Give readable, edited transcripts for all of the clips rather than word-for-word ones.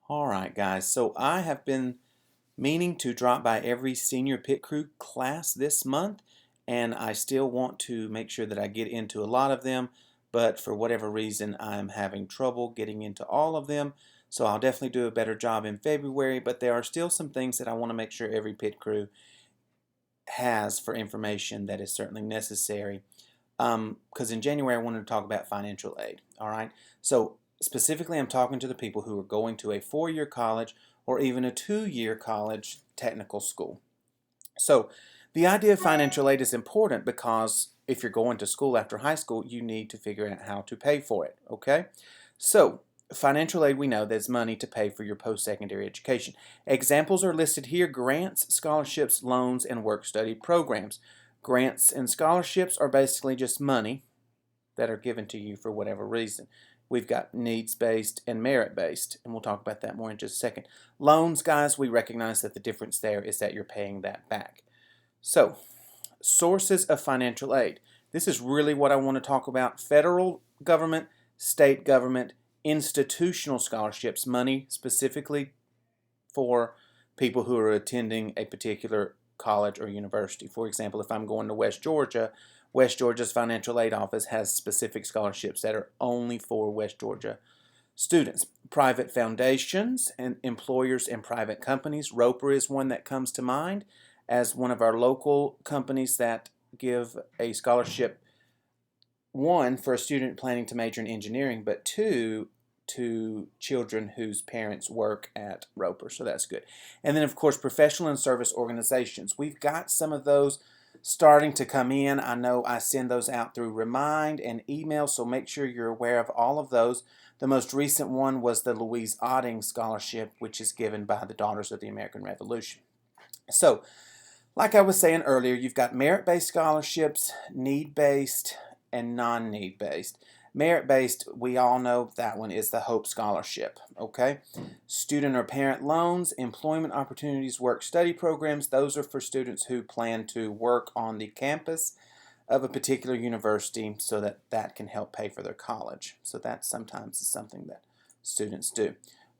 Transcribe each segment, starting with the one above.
All right, guys. So I have been meaning to drop by every senior pit crew class this month, and I still want to make sure that I get into a lot of them, but for whatever reason, I'm having trouble getting into all of them. So I'll definitely do a better job in February, but there are still some things that I want to make sure every pit crew has for information that is certainly necessary. Because in January I wanted to talk about financial aid. All right, so specifically I'm talking to the people who are going to a 4-year college or even a 2-year college technical school. So the idea of financial aid is important because if you're going to school after high school, you need to figure out how to pay for it. Okay, so financial aid, we know there's money to pay for your post-secondary education. Examples are listed here: grants, scholarships, loans, and work-study programs. Grants and scholarships are basically just money that are given to you for whatever reason. We've got needs-based and merit-based, and we'll talk about that more in just a second. Loans, guys, we recognize that the difference there is that you're paying that back. So, sources of financial aid. This is really what I want to talk about: federal government, state government, institutional scholarships, money specifically for people who are attending a particular college or university. For example, if I'm going to West Georgia, West Georgia's financial aid office has specific scholarships that are only for West Georgia students. Private foundations and employers and private companies. Roper is one that comes to mind as one of our local companies that give a scholarship, one, for a student planning to major in engineering, but two, to children whose parents work at Roper. So that's good. And then, of course, professional and service organizations. We've got some of those starting to come in. I know I send those out through Remind and email, so make sure you're aware of all of those. The most recent one was the Louise Otting Scholarship, which is given by the Daughters of the American Revolution. So, like I was saying earlier, you've got merit-based scholarships, need-based, and non-need-based. Merit-based, we all know that one is the Hope Scholarship, okay? Student or parent loans, employment opportunities, work-study programs, those are for students who plan to work on the campus of a particular university so that that can help pay for their college. So that sometimes is something that students do.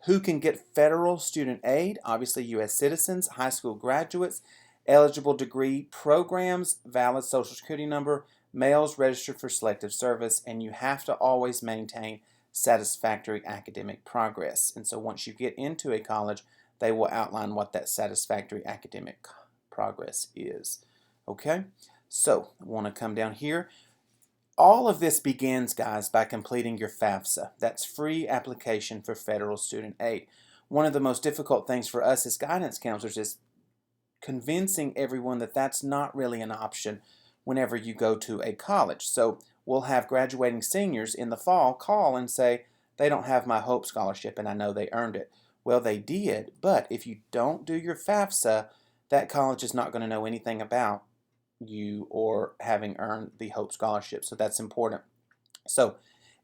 Who can get federal student aid? Obviously, U.S. citizens, high school graduates, eligible degree programs, valid social security number, males registered for selective service, and you have to always maintain satisfactory academic progress. And so once you get into a college, they will outline what that satisfactory academic progress is. Okay, so I want to come down here. All of this begins, guys, by completing your FAFSA. That's free application for federal student aid. One of the most difficult things for us as guidance counselors is convincing everyone that that's not really an option whenever you go to a college. So we'll have graduating seniors in the fall call and say, they don't have my Hope Scholarship and I know they earned it. Well, they did, but if you don't do your FAFSA, that college is not going to know anything about you or having earned the Hope Scholarship. So that's important. So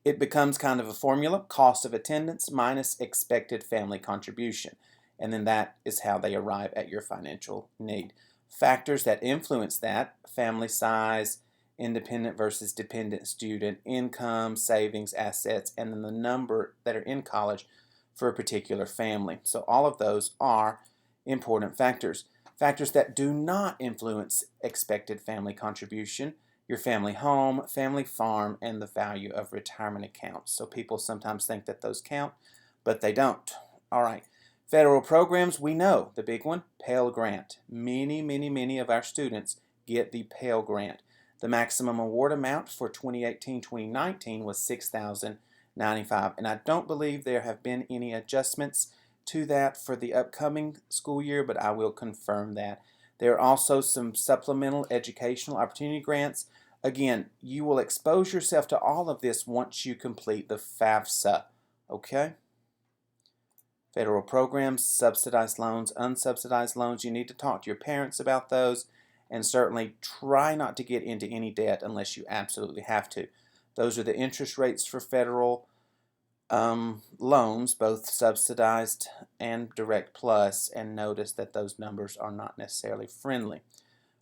it becomes kind of a formula: cost of attendance minus expected family contribution. And then that is how they arrive at your financial need. Factors that influence that: family size, independent versus dependent student, income, savings, assets, and then the number that are in college for a particular family. So all of those are important factors. Factors that do not influence expected family contribution: your family home, family farm, and the value of retirement accounts. So people sometimes think that those count, but they don't. All right. Federal programs, we know the big one, Pell Grant. Many of our students get the Pell Grant. The maximum award amount for 2018-2019 was $6,095, and I don't believe there have been any adjustments to that for the upcoming school year, but I will confirm that. There are also some supplemental educational opportunity grants. Again, you will expose yourself to all of this once you complete the FAFSA, okay? Federal programs, subsidized loans, unsubsidized loans. You need to talk to your parents about those, and certainly try not to get into any debt unless you absolutely have to. Those are the interest rates for federal loans, both subsidized and direct plus, and notice that those numbers are not necessarily friendly.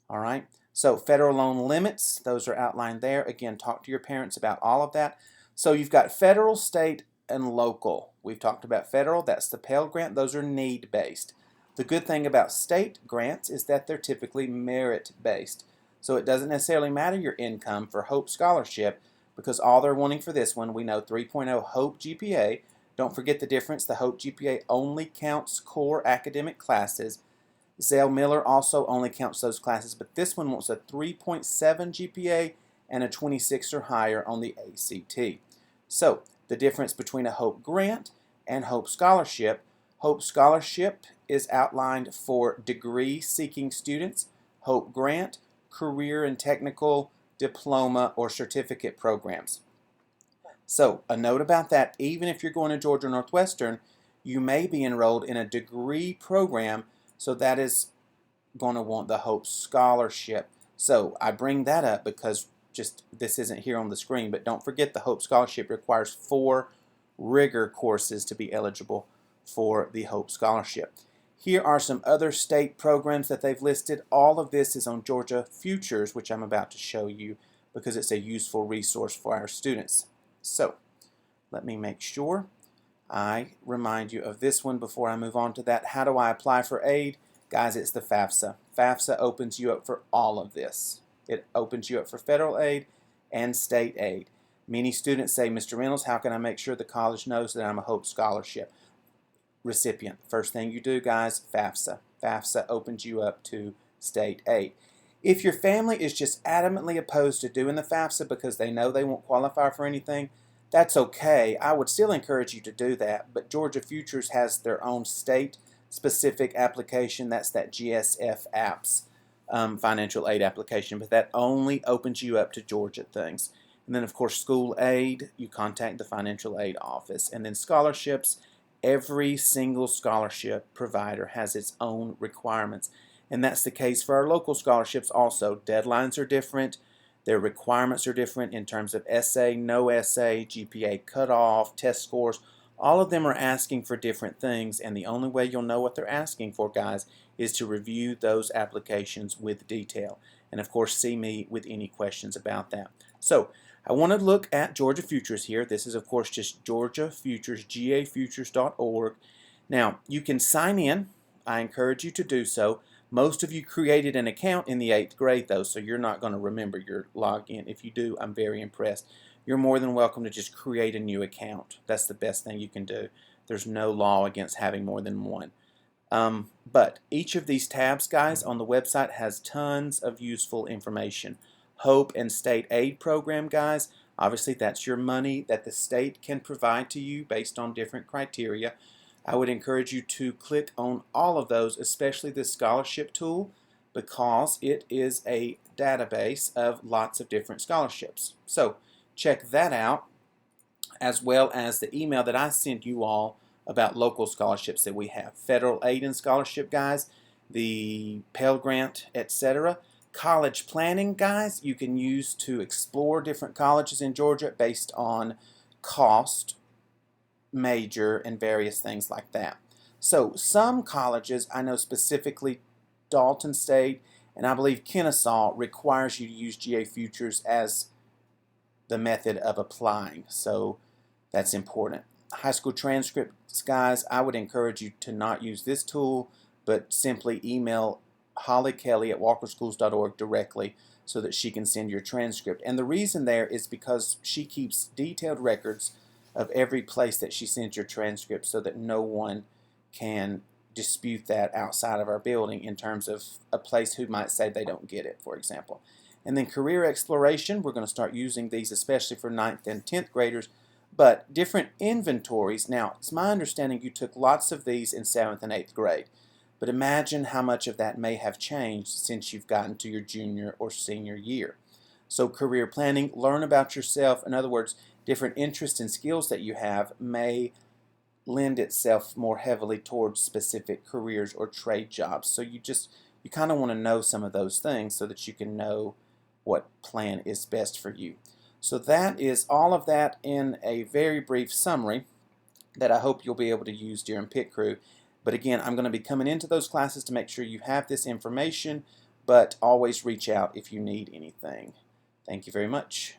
All right, so federal loan limits, those are outlined there. Again, talk to your parents about all of that. So you've got federal, state, and local We've talked about federal, that's the Pell Grant. Those are need-based. The good thing about state grants is that they're typically merit-based. So it doesn't necessarily matter your income for Hope Scholarship because all they're wanting for this one, we know 3.0 Hope GPA. Don't forget the difference. The Hope GPA only counts core academic classes. Zell Miller also only counts those classes, but this one wants a 3.7 GPA and a 26 or higher on the ACT. So the difference between a Hope Grant and Hope Scholarship. Hope Scholarship is outlined for degree-seeking students. Hope Grant, career and technical, diploma, or certificate programs. So a note about that, even if you're going to Georgia Northwestern, you may be enrolled in a degree program, so that is going to want the Hope Scholarship. So I bring that up because just this isn't here on the screen, but don't forget the Hope Scholarship requires 4 rigor courses to be eligible for the Hope Scholarship. Here are some other state programs that they've listed. All of this is on Georgia Futures, which I'm about to show you because it's a useful resource for our students. So let me make sure I remind you of this one before I move on to that. How do I apply for aid? Guys, it's the FAFSA. FAFSA opens you up for all of this. It opens you up for federal aid and state aid. Many students say, Mr. Reynolds, how can I make sure the college knows that I'm a Hope Scholarship recipient? First thing you do, guys, FAFSA. FAFSA opens you up to state aid. If your family is just adamantly opposed to doing the FAFSA because they know they won't qualify for anything, that's okay. I would still encourage you to do that, but Georgia Futures has their own state-specific application. That's that GSF apps financial aid application, but that only opens you up to Georgia things. And then, of course, school aid, you contact the financial aid office. And then scholarships, every single scholarship provider has its own requirements. And that's the case for our local scholarships also. Deadlines are different. Their requirements are different in terms of essay, no essay, GPA cutoff, test scores. All of them are asking for different things, and the only way you'll know what they're asking for, guys, is to review those applications with detail. And of course, see me with any questions about that. So I want to look at Georgia Futures here. This is, of course, just Georgia Futures, gafutures.org. Now, you can sign in. I encourage you to do so. Most of you created an account in the 8th grade, though, so you're not going to remember your login. If you do, I'm very impressed. You're more than welcome to just create a new account. That's the best thing you can do. There's no law against having more than one. But each of these tabs, guys, on the website has tons of useful information. Hope and State Aid Program, guys, obviously that's your money that the state can provide to you based on different criteria. I would encourage you to click on all of those, especially the scholarship tool, because it is a database of lots of different scholarships. So check that out, as well as the email that I send you all about local scholarships that we have. Federal aid and scholarship, guys, the Pell Grant, etc. College planning, guys, you can use to explore different colleges in Georgia based on cost, major, and various things like that. So some colleges, I know specifically Dalton State and I believe Kennesaw, requires you to use GA Futures as the method of applying. So that's important. High school transcripts, guys, I would encourage you to not use this tool, but simply email Holly Kelly at walkerschools.org directly so that she can send your transcript. And the reason there is because she keeps detailed records of every place that she sends your transcript so that no one can dispute that outside of our building in terms of a place who might say they don't get it, for example. And then career exploration, we're going to start using these especially for 9th and 10th graders, but different inventories. Now, it's my understanding you took lots of these in 7th and 8th grade, but imagine how much of that may have changed since you've gotten to your junior or senior year. So career planning, learn about yourself. In other words, different interests and skills that you have may lend itself more heavily towards specific careers or trade jobs. So you kind of want to know some of those things so that you can know what plan is best for you. So that is all of that in a very brief summary that I hope you'll be able to use during Pit Crew. But again, I'm going to be coming into those classes to make sure you have this information, but always reach out if you need anything. Thank you very much.